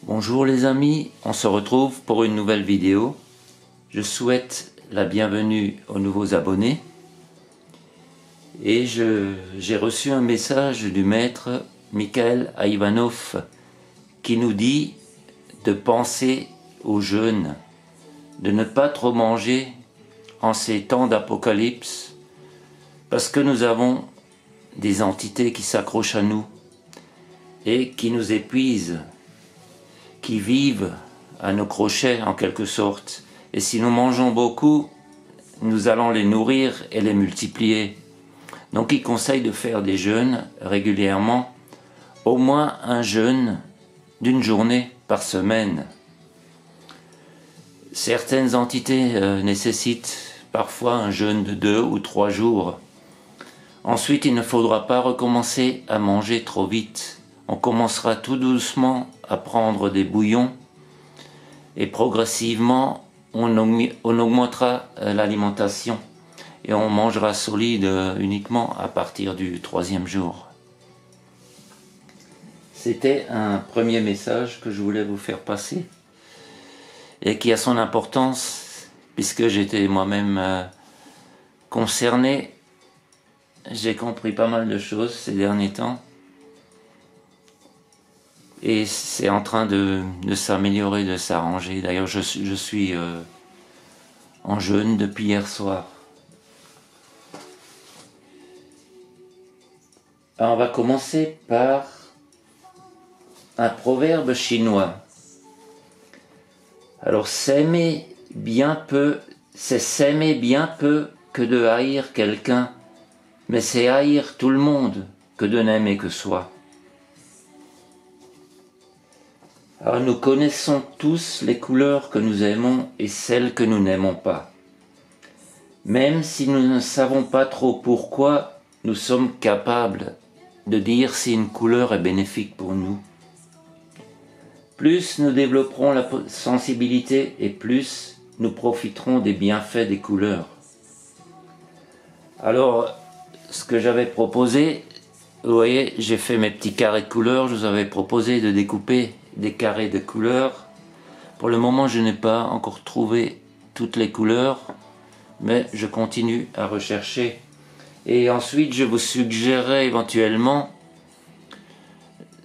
Bonjour les amis, on se retrouve pour une nouvelle vidéo. Je souhaite la bienvenue aux nouveaux abonnés. Et j'ai reçu un message du maître Mikhail Ivanov qui nous dit de penser au jeûne, de ne pas trop manger en ces temps d'apocalypse, parce que nous avons des entités qui s'accrochent à nous et qui nous épuisent, qui vivent à nos crochets en quelque sorte. Et si nous mangeons beaucoup, nous allons les nourrir et les multiplier. Donc il conseille de faire des jeûnes régulièrement, au moins un jeûne d'une journée par semaine. Certaines entités nécessitent parfois un jeûne de 2 ou 3 jours. Ensuite, il ne faudra pas recommencer à manger trop vite. On commencera tout doucement à prendre des bouillons et progressivement on augmentera l'alimentation et on mangera solide uniquement à partir du 3e jour. C'était un premier message que je voulais vous faire passer et qui a son importance puisque j'étais moi-même concerné. J'ai compris pas mal de choses ces derniers temps et c'est en train de s'améliorer, de s'arranger. D'ailleurs je suis en jeûne depuis hier soir. Alors, on va commencer par un proverbe chinois. Alors s'aimer bien peu, c'est s'aimer bien peu que de haïr quelqu'un, mais c'est haïr tout le monde que de n'aimer que soi. Alors nous connaissons tous les couleurs que nous aimons et celles que nous n'aimons pas. Même si nous ne savons pas trop pourquoi, nous sommes capables de dire si une couleur est bénéfique pour nous. Plus nous développerons la sensibilité et plus nous profiterons des bienfaits des couleurs. Alors, ce que j'avais proposé, vous voyez, j'ai fait mes petits carrés de couleurs, je vous avais proposé de découper des carrés de couleurs. Pour le moment, je n'ai pas encore trouvé toutes les couleurs, mais je continue à rechercher. Et ensuite, je vous suggérerais éventuellement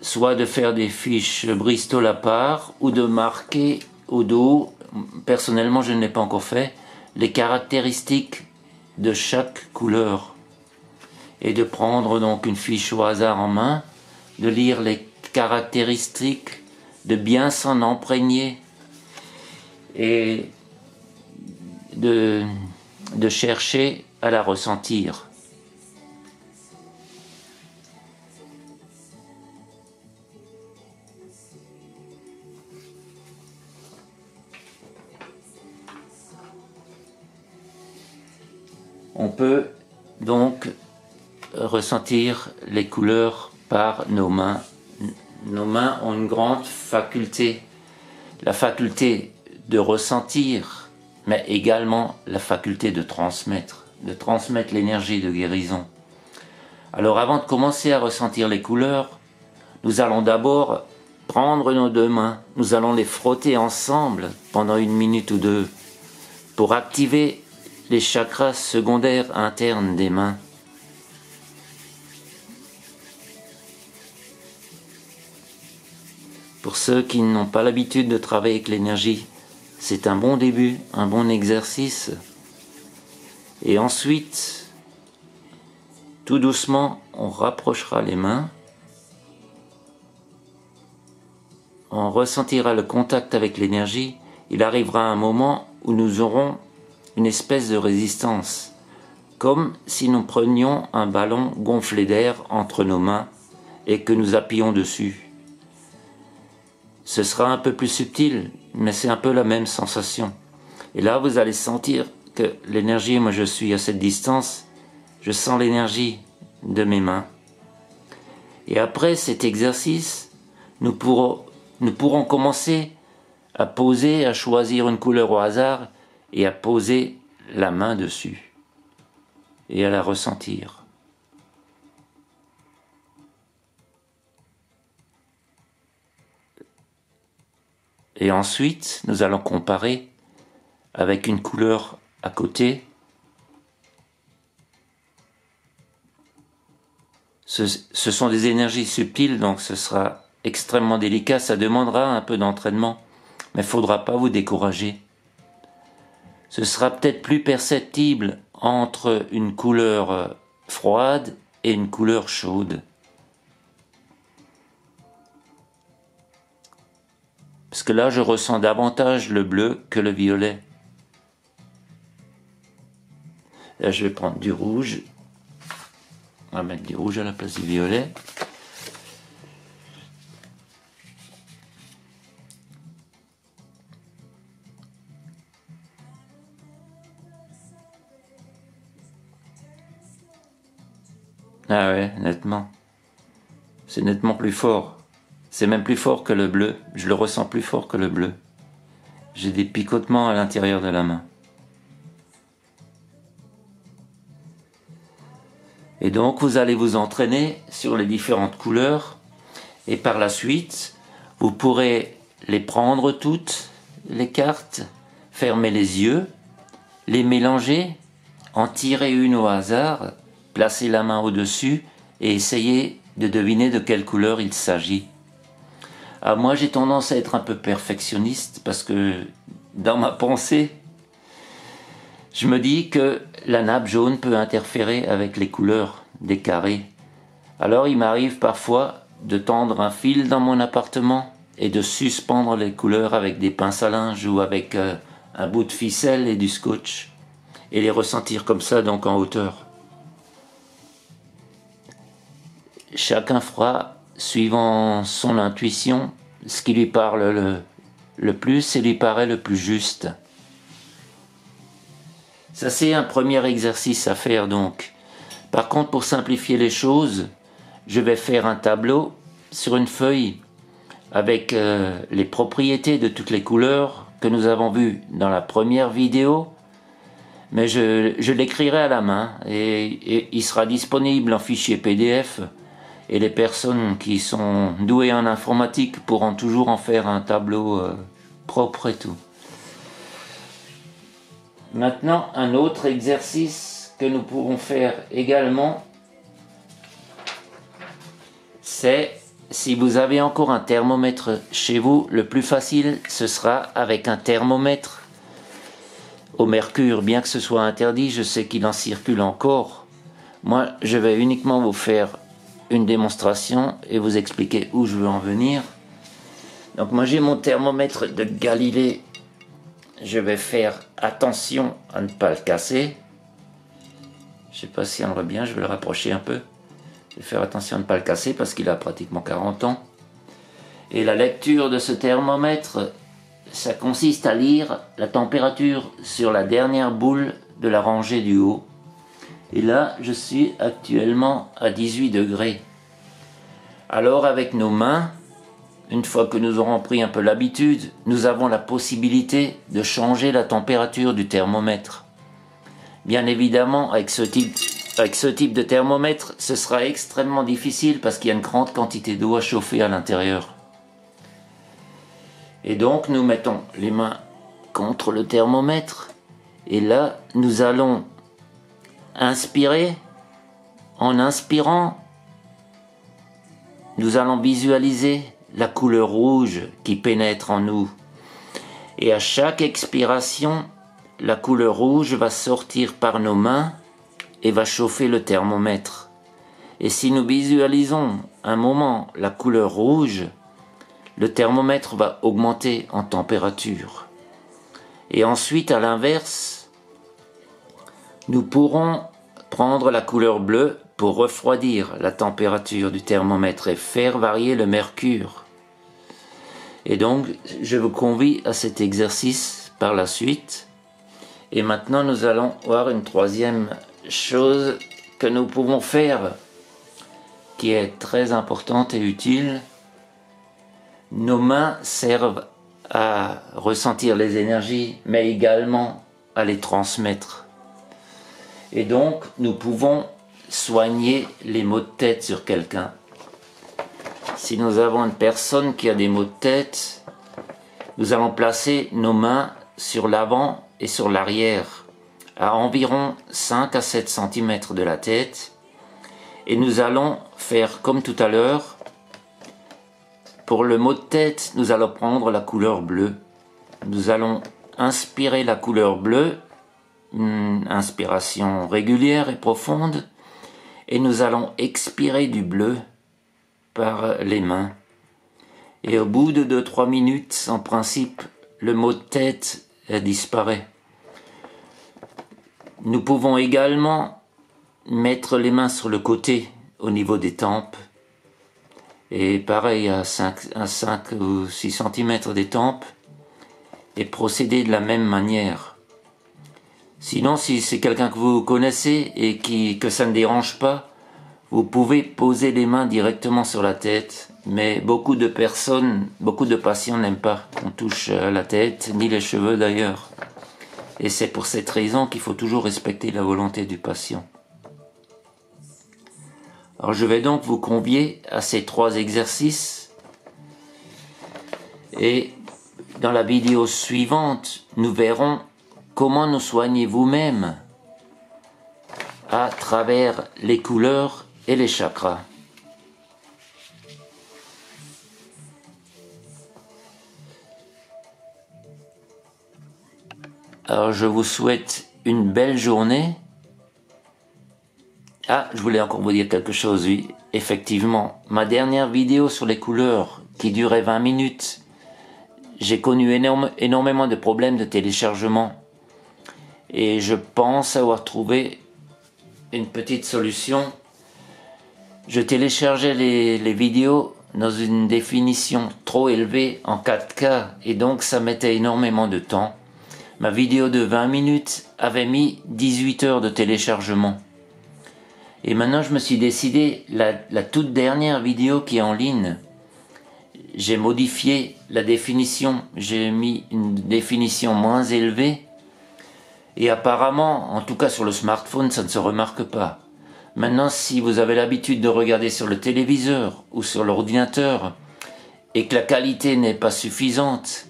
soit de faire des fiches Bristol à part ou de marquer au dos, personnellement je ne l'ai pas encore fait, les caractéristiques de chaque couleur. Et de prendre donc une fiche au hasard en main, de lire les caractéristiques, de bien s'en imprégner et de chercher à la ressentir. On peut donc ressentir les couleurs par nos mains. Nos mains ont une grande faculté, la faculté de ressentir, mais également la faculté de transmettre l'énergie de guérison. Alors avant de commencer à ressentir les couleurs, nous allons d'abord prendre nos 2 mains, nous allons les frotter ensemble pendant 1 minute ou 2 pour activer les chakras secondaires internes des mains. Pour ceux qui n'ont pas l'habitude de travailler avec l'énergie, c'est un bon début, un bon exercice. Et ensuite, tout doucement, on rapprochera les mains. On ressentira le contact avec l'énergie. Il arrivera un moment où nous aurons une espèce de résistance, comme si nous prenions un ballon gonflé d'air entre nos mains et que nous appuyions dessus. Ce sera un peu plus subtil, mais c'est un peu la même sensation. Et là, vous allez sentir que l'énergie, moi je suis à cette distance, je sens l'énergie de mes mains. Et après cet exercice, nous pourrons commencer à poser, à choisir une couleur au hasard et à poser la main dessus et à la ressentir. Et ensuite, nous allons comparer avec une couleur à côté. Ce sont des énergies subtiles, donc ce sera extrêmement délicat. Ça demandera un peu d'entraînement, mais il ne faudra pas vous décourager. Ce sera peut-être plus perceptible entre une couleur froide et une couleur chaude. Parce que là, je ressens davantage le bleu que le violet. Là, je vais prendre du rouge. On va mettre du rouge à la place du violet. Ah ouais, nettement. C'est nettement plus fort. C'est même plus fort que le bleu. Je le ressens plus fort que le bleu. J'ai des picotements à l'intérieur de la main. Et donc, vous allez vous entraîner sur les différentes couleurs. Et par la suite, vous pourrez les prendre toutes, les cartes, fermer les yeux, les mélanger, en tirer une au hasard, placer la main au-dessus et essayer de deviner de quelle couleur il s'agit. Ah, moi, j'ai tendance à être un peu perfectionniste parce que dans ma pensée, je me dis que la nappe jaune peut interférer avec les couleurs des carrés. Alors, il m'arrive parfois de tendre un fil dans mon appartement et de suspendre les couleurs avec des pinces à linge ou avec un bout de ficelle et du scotch et les ressentir comme ça, donc en hauteur. Chacun fera, suivant son intuition, ce qui lui parle le plus et lui paraît le plus juste. Ça, c'est un premier exercice à faire donc. Par contre, pour simplifier les choses, je vais faire un tableau sur une feuille avec les propriétés de toutes les couleurs que nous avons vues dans la première vidéo, mais je l'écrirai à la main et il sera disponible en fichier PDF. Et les personnes qui sont douées en informatique pourront toujours en faire un tableau propre et tout. Maintenant, un autre exercice que nous pourrons faire également, c'est, si vous avez encore un thermomètre chez vous, le plus facile, ce sera avec un thermomètre au mercure. Bien que ce soit interdit, je sais qu'il en circule encore. Moi, je vais uniquement vous faire une démonstration et vous expliquer où je veux en venir. Donc moi j'ai mon thermomètre de Galilée. Je vais faire attention à ne pas le casser. Je sais pas si on le voit bien, je vais le rapprocher un peu. Je vais faire attention à ne pas le casser parce qu'il a pratiquement 40 ans. Et la lecture de ce thermomètre, ça consiste à lire la température sur la dernière boule de la rangée du haut. Et là, je suis actuellement à 18 degrés. Alors avec nos mains, une fois que nous aurons pris un peu l'habitude, nous avons la possibilité de changer la température du thermomètre. Bien évidemment, avec ce type de thermomètre, ce sera extrêmement difficile parce qu'il y a une grande quantité d'eau à chauffer à l'intérieur. Et donc, nous mettons les mains contre le thermomètre. Et là, nous allons inspirer. En inspirant, nous allons visualiser la couleur rouge qui pénètre en nous. Et à chaque expiration, la couleur rouge va sortir par nos mains et va chauffer le thermomètre. Et si nous visualisons un moment la couleur rouge, le thermomètre va augmenter en température. Et ensuite, à l'inverse, nous pourrons prendre la couleur bleue pour refroidir la température du thermomètre et faire varier le mercure. Et donc, je vous convie à cet exercice par la suite. Et maintenant, nous allons voir une troisième chose que nous pouvons faire, qui est très importante et utile. Nos mains servent à ressentir les énergies, mais également à les transmettre. Et donc, nous pouvons soigner les maux de tête sur quelqu'un. Si nous avons une personne qui a des maux de tête, Nous allons placer nos mains sur l'avant et sur l'arrière, à environ 5 à 7 cm de la tête. Et nous allons faire comme tout à l'heure. Pour le mot de tête, nous allons prendre la couleur bleue. Nous allons inspirer la couleur bleue, une inspiration régulière et profonde, et nous allons expirer du bleu par les mains. Et au bout de 2-3 minutes, en principe, le mot de tête disparaît. Nous pouvons également mettre les mains sur le côté, au niveau des tempes. Et pareil, à 5 ou 6 cm des tempes. Et procéder de la même manière. Sinon, si c'est quelqu'un que vous connaissez et que ça ne dérange pas, vous pouvez poser les mains directement sur la tête. Mais beaucoup de patients n'aiment pas qu'on touche la tête, ni les cheveux d'ailleurs. Et c'est pour cette raison qu'il faut toujours respecter la volonté du patient. Alors je vais donc vous convier à ces 3 exercices. Et dans la vidéo suivante, nous verrons comment nous soigner vous-même à travers les couleurs et les chakras. Alors je vous souhaite une belle journée. Ah, je voulais encore vous dire quelque chose, oui. Effectivement, ma dernière vidéo sur les couleurs, qui durait 20 minutes, j'ai connu énormément de problèmes de téléchargement. Et je pense avoir trouvé une petite solution. Je téléchargeais les vidéos dans une définition trop élevée en 4K et donc ça mettait énormément de temps. Ma vidéo de 20 minutes avait mis 18 heures de téléchargement. Et maintenant je me suis décidé, la toute dernière vidéo qui est en ligne, j'ai modifié la définition, j'ai mis une définition moins élevée. Et apparemment, en tout cas sur le smartphone, ça ne se remarque pas. Maintenant, si vous avez l'habitude de regarder sur le téléviseur ou sur l'ordinateur et que la qualité n'est pas suffisante,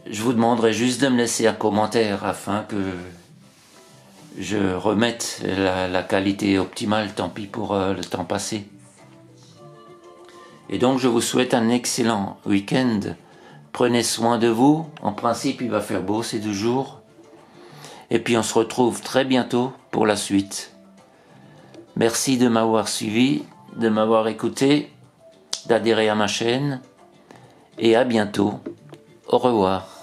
je vous demanderai juste de me laisser un commentaire afin que je remette la qualité optimale, tant pis pour le temps passé. Et donc je vous souhaite un excellent week-end. Prenez soin de vous. En principe, il va faire beau ces 2 jours. Et puis on se retrouve très bientôt pour la suite. Merci de m'avoir suivi, de m'avoir écouté, d'adhérer à ma chaîne. Et à bientôt. Au revoir.